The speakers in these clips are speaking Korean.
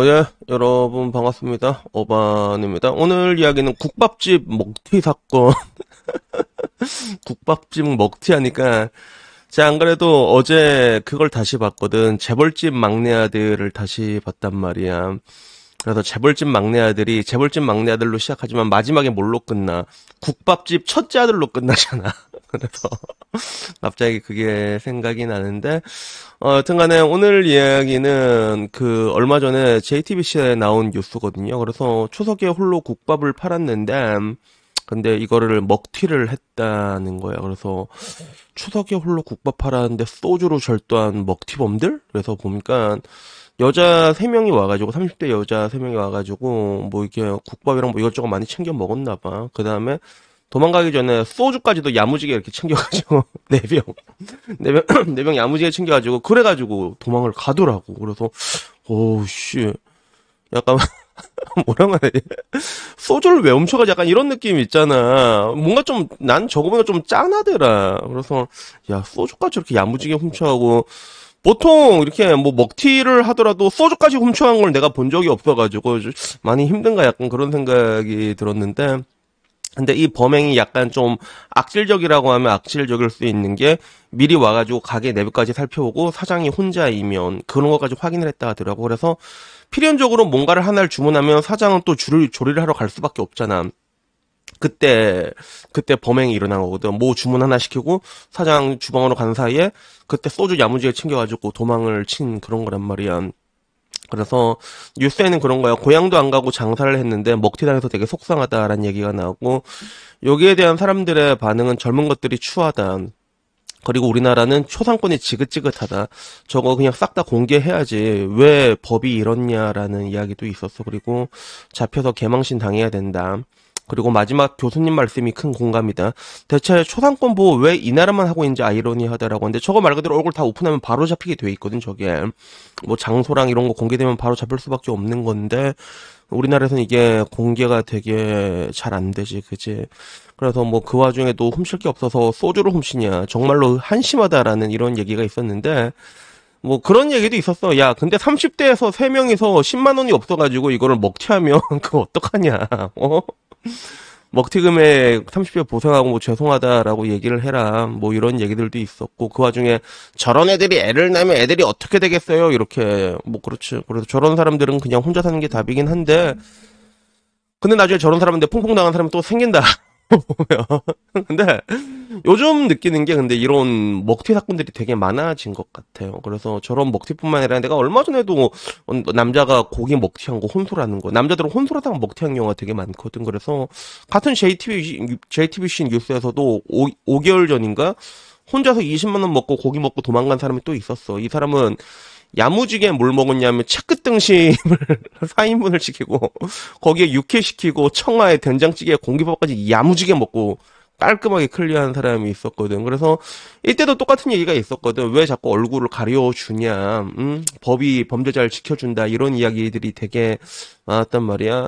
예, 여러분 반갑습니다. 어반입니다. 오늘 이야기는 국밥집 먹튀 사건. 국밥집 먹튀 하니까, 제가 안 그래도 어제 그걸 다시 봤거든. 재벌집 막내 아들을 다시 봤단 말이야. 그래서 재벌집 막내 아들이 재벌집 막내 아들로 시작하지만 마지막에 뭘로 끝나? 국밥집 첫째 아들로 끝나잖아. 그래서 갑자기 그게 생각이 나는데, 여튼간에 오늘 이야기는 그 얼마 전에 JTBC에 나온 뉴스거든요. 그래서 추석에 홀로 국밥을 팔았는데, 근데 이거를 먹튀를 했다는 거야. 그래서 추석에 홀로 국밥 팔았는데 소주로 절도한 먹튀범들? 그래서 보니까 여자 3명이 와가지고, 30대 여자 3명이 와가지고, 뭐 이렇게 국밥이랑 뭐 이것저것 많이 챙겨 먹었나 봐. 그 다음에 도망가기 전에 소주까지도 야무지게 이렇게 챙겨가지고, 4병, 4병, 4병 야무지게 챙겨가지고, 그래가지고 도망을 가더라고. 그래서, 오우, 씨. 약간, 뭐라고 해야 돼? 소주를 왜 훔쳐가지? 약간 이런 느낌 있잖아. 뭔가 좀, 난 저거 보면 좀 짠하더라. 그래서, 야, 소주까지 이렇게 야무지게 훔쳐가고, 보통 이렇게 뭐 먹튀를 하더라도 소주까지 훔쳐간 걸 내가 본 적이 없어가지고 많이 힘든가 약간 그런 생각이 들었는데, 근데 이 범행이 약간 좀 악질적이라고 하면 악질적일 수 있는 게 미리 와가지고 가게 내부까지 살펴보고 사장이 혼자이면 그런 것까지 확인을 했다 하더라고. 그래서 필연적으로 뭔가를 하나를 주문하면 사장은 또 조리를 하러 갈 수밖에 없잖아. 그때 범행이 일어난 거거든. 뭐 주문 하나 시키고 사장 주방으로 간 사이에 그때 소주 야무지게 챙겨가지고 도망을 친 그런 거란 말이야. 그래서 뉴스에는 그런 거야. 고향도 안 가고 장사를 했는데 먹튀당해서 되게 속상하다라는 얘기가 나오고, 여기에 대한 사람들의 반응은 젊은 것들이 추하다. 그리고 우리나라는 초상권이 지긋지긋하다. 저거 그냥 싹 다 공개해야지. 왜 법이 이렇냐라는 이야기도 있었어. 그리고 잡혀서 개망신 당해야 된다. 그리고 마지막 교수님 말씀이 큰 공감이다. 대체 초상권 보호 왜 이 나라만 하고 있는지 아이러니하다라고 하는데, 저거 말 그대로 얼굴 다 오픈하면 바로 잡히게 돼 있거든, 저게. 뭐 장소랑 이런 거 공개되면 바로 잡힐 수밖에 없는 건데, 우리나라에서는 이게 공개가 되게 잘 안 되지, 그지? 그래서 뭐 그 와중에도 훔칠 게 없어서 소주를 훔치냐, 정말로 한심하다라는 이런 얘기가 있었는데, 뭐 그런 얘기도 있었어. 야, 근데 30대에서 3명이서 10만 원이 없어가지고 이거를 먹튀하면 그거 어떡하냐, 어? 먹튀 금액 30배 보상하고 뭐 죄송하다라고 얘기를 해라. 뭐 이런 얘기들도 있었고, 그 와중에 저런 애들이 애를 낳으면 애들이 어떻게 되겠어요? 이렇게, 뭐 그렇지. 그래서 저런 사람들은 그냥 혼자 사는 게 답이긴 한데, 근데 나중에 저런 사람인데 퐁퐁 당한 사람이 또 생긴다. 보면. 근데 요즘 느끼는 게, 근데 이런 먹튀 사건들이 되게 많아진 것 같아요. 그래서 저런 먹튀뿐만 아니라 내가 얼마 전에도 남자가 고기 먹튀한 거 혼술하는 거, 남자들은 혼술하다가 먹튀한 경우가 되게 많거든. 그래서 같은 JTBC 뉴스에서도 5개월 전인가 혼자서 20만 원 먹고 고기 먹고 도망간 사람이 또 있었어. 이 사람은 야무지게 뭘 먹었냐면 채끝 등심을 4인분을 시키고 거기에 육회 시키고 청아에 된장찌개에 공기밥까지 야무지게 먹고 깔끔하게 클리어한 사람이 있었거든. 그래서 이때도 똑같은 얘기가 있었거든. 왜 자꾸 얼굴을 가려주냐, 법이 범죄자를 지켜준다, 이런 이야기들이 되게 많았단 말이야.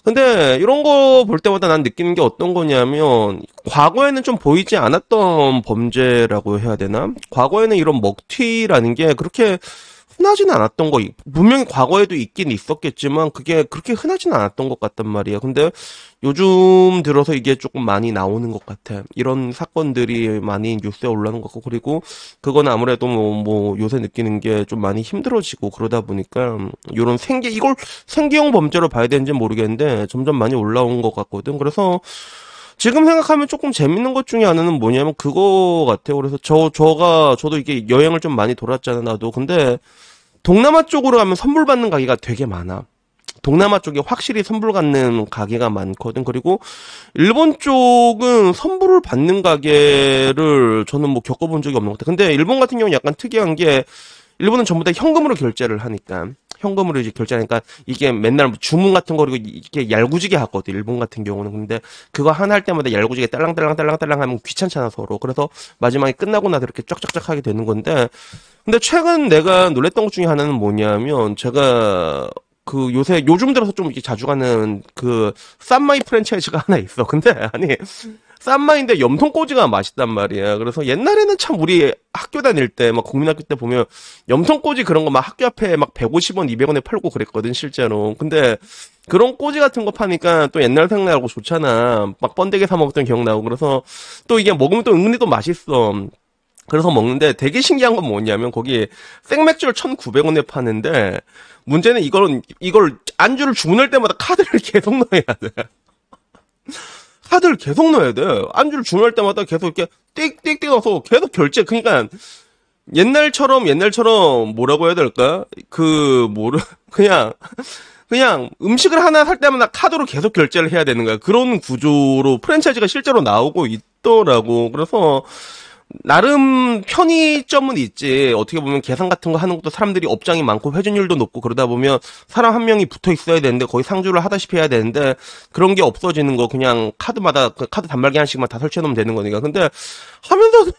근데 이런 거 볼 때마다 난 느끼는 게 어떤 거냐면, 과거에는 좀 보이지 않았던 범죄라고 해야 되나? 과거에는 이런 먹튀라는 게 그렇게 흔하지는 않았던 거, 분명히 과거에도 있긴 있었겠지만 그게 그렇게 흔하지는 않았던 것 같단 말이야. 근데 요즘 들어서 이게 조금 많이 나오는 것 같아. 이런 사건들이 많이 뉴스에 올라오는 것 같고, 그리고 그건 아무래도 뭐 요새 느끼는 게 좀 많이 힘들어지고 그러다 보니까 이런 이걸 생계형 범죄로 봐야 되는지 모르겠는데 점점 많이 올라온 것 같거든. 그래서 지금 생각하면 조금 재밌는 것 중에 하나는 뭐냐면 그거 같아요. 그래서 저도 이게 여행을 좀 많이 돌았잖아, 나도. 근데 동남아 쪽으로 가면 선물 받는 가게가 되게 많아. 동남아 쪽에 확실히 선물 받는 가게가 많거든. 그리고 일본 쪽은 선물을 받는 가게를 저는 뭐 겪어본 적이 없는 것 같아. 근데 일본 같은 경우는 약간 특이한 게, 일본은 전부 다 현금으로 결제를 하니까. 현금으로 이제 결제하니까 이게 맨날 주문 같은 거, 그리고 이렇게 얄궂게 하거든, 일본 같은 경우는. 근데 그거 하나 할 때마다 얄궂게 딸랑딸랑 하면 귀찮잖아, 서로. 그래서 마지막에 끝나고 나서 이렇게 쫙쫙쫙 하게 되는 건데, 근데 최근 내가 놀랬던 것 중에 하나는 뭐냐면, 제가 요즘 들어서 좀 이렇게 자주 가는 싼마이 프랜차이즈가 하나 있어. 근데 아니, 싼 마인데 염통꼬지가 맛있단 말이야. 그래서 옛날에는 참 우리 학교 다닐 때, 막 국민학교 때 보면 염통꼬지 그런 거 막 학교 앞에 막 150원, 200원에 팔고 그랬거든, 실제로. 근데 그런 꼬지 같은 거 파니까 또 옛날 생각나고 좋잖아. 막 번데기 사 먹었던 기억나고. 그래서 또 이게 먹으면 또 은근히 또 맛있어. 그래서 먹는데 되게 신기한 건 뭐냐면 거기 생맥주를 1,900원에 파는데 문제는 이걸 안주를 주문할 때마다 카드를 계속 넣어야 돼. 카드를 계속 넣어야 돼. 안주를 주문할 때마다 계속 이렇게 띡띡띡 넣어서 계속 결제. 그러니까 옛날처럼 뭐라고 해야 될까? 그냥 음식을 하나 살 때마다 카드로 계속 결제를 해야 되는 거야. 그런 구조로 프랜차이즈가 실제로 나오고 있더라고. 그래서 나름 편의점은 있지. 어떻게 보면 계산 같은 거 하는 것도 사람들이 업장이 많고 회전율도 높고 그러다 보면 사람 한 명이 붙어 있어야 되는데 거의 상주를 하다시피 해야 되는데 그런 게 없어지는 거 그냥 카드마다 그 카드 단말기 하나씩만 다 설치해 놓으면 되는 거니까. 근데 하면서도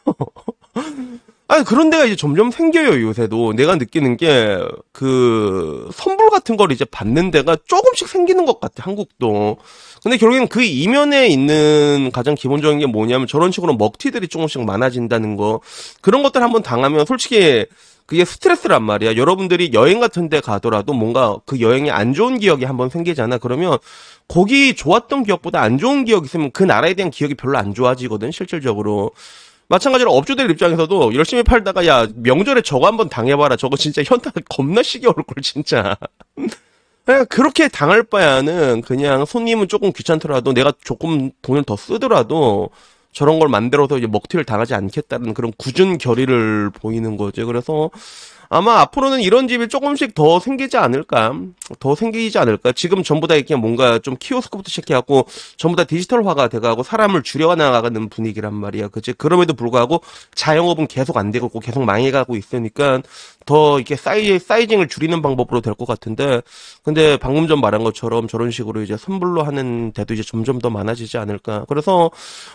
아니 그런 데가 이제 점점 생겨요. 요새도 내가 느끼는 게 그 선불 같은 걸 이제 받는 데가 조금씩 생기는 것 같아. 한국도. 근데 결국엔 그 이면에 있는 가장 기본적인 게 뭐냐면 저런 식으로 먹튀들이 조금씩 많아진다는 거. 그런 것들 한번 당하면 솔직히 그게 스트레스란 말이야. 여러분들이 여행 같은 데 가더라도 뭔가 그 여행에 안 좋은 기억이 한번 생기잖아. 그러면 거기 좋았던 기억보다 안 좋은 기억이 있으면 그 나라에 대한 기억이 별로 안 좋아지거든, 실질적으로. 마찬가지로 업주들 입장에서도 열심히 팔다가 야 명절에 저거 한번 당해봐라. 저거 진짜 현타 겁나 시게 올걸 진짜. 그냥 그렇게 당할 바에는 그냥 손님은 조금 귀찮더라도 내가 조금 돈을 더 쓰더라도 저런 걸 만들어서 이제 먹튀를 당하지 않겠다는 그런 굳은 결의를 보이는 거지. 그래서 아마 앞으로는 이런 집이 조금씩 더 생기지 않을까? 더 생기지 않을까? 지금 전부 다 이렇게 뭔가 좀 키오스크부터 시작해갖고 전부 다 디지털화가 돼가고 사람을 줄여나가는 분위기란 말이야. 그치? 그럼에도 불구하고 자영업은 계속 안 되고 계속 망해가고 있으니까 더 이렇게 사이징을 줄이는 방법으로 될 것 같은데, 근데 방금 전 말한 것처럼 저런 식으로 이제 선불로 하는 데도 이제 점점 더 많아지지 않을까. 그래서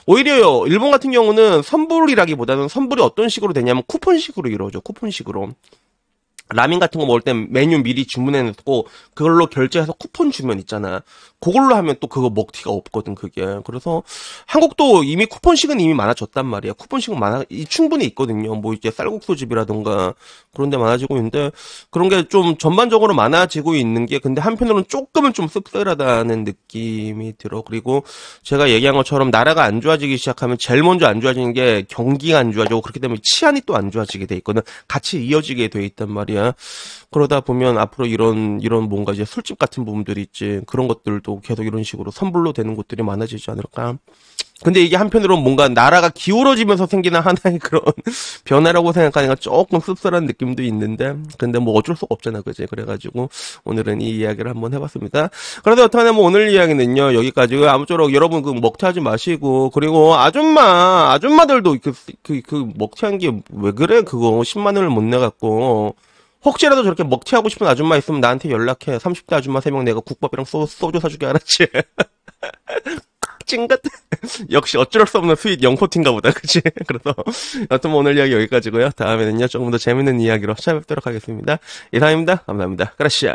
오히려요, 일본 같은 경우는 선불이라기보다는 선불이 어떤 식으로 되냐면 쿠폰식으로 이루어져. 쿠폰식으로. 라면 같은 거 먹을 땐 메뉴 미리 주문해놓고 그걸로 결제해서 쿠폰 주면 있잖아. 그걸로 하면 또 그거 먹튀가 없거든, 그게. 그래서 한국도 이미 쿠폰식은 이미 많아졌단 말이야. 쿠폰식은 충분히 있거든요. 뭐 이제 쌀국수 집이라던가 그런 데 많아지고 있는데 그런 게 좀 전반적으로 많아지고 있는 게 근데 한편으로는 조금은 좀 씁쓸하다는 느낌이 들어. 그리고 제가 얘기한 것처럼 나라가 안 좋아지기 시작하면 제일 먼저 안 좋아지는 게 경기가 안 좋아지고 그렇기 때문에 치안이 또 안 좋아지게 돼 있거든. 같이 이어지게 돼 있단 말이야. 그러다 보면 앞으로 이런 뭔가 이제 술집 같은 부분들이 있지. 그런 것들도 계속 이런 식으로 선불로 되는 곳들이 많아지지 않을까. 근데 이게 한편으로는 뭔가 나라가 기울어지면서 생기는 하나의 그런 변화라고 생각하니까 조금 씁쓸한 느낌도 있는데, 근데 뭐 어쩔 수가 없잖아, 그지? 그래가지고 오늘은 이 이야기를 한번 해봤습니다. 그래도 어떡하냐, 뭐 오늘 이야기는요 여기까지고요. 아무쪼록 여러분 그 먹튀하지 마시고, 그리고 아줌마들도 그 먹튀한 게 왜 그래? 그거 10만 원을 못 내갖고. 혹시라도 저렇게 먹튀하고 싶은 아줌마 있으면 나한테 연락해. 30대 아줌마 3명 내가 국밥이랑 소주 사주게, 알았지? 찡긋. 역시 어쩔 수 없는 스윗 영포티인가 보다, 그치? 그래서 여튼 뭐 오늘 이야기 여기까지고요. 다음에는요 조금 더 재밌는 이야기로 찾아뵙도록 하겠습니다. 이상입니다. 감사합니다. 그라시아.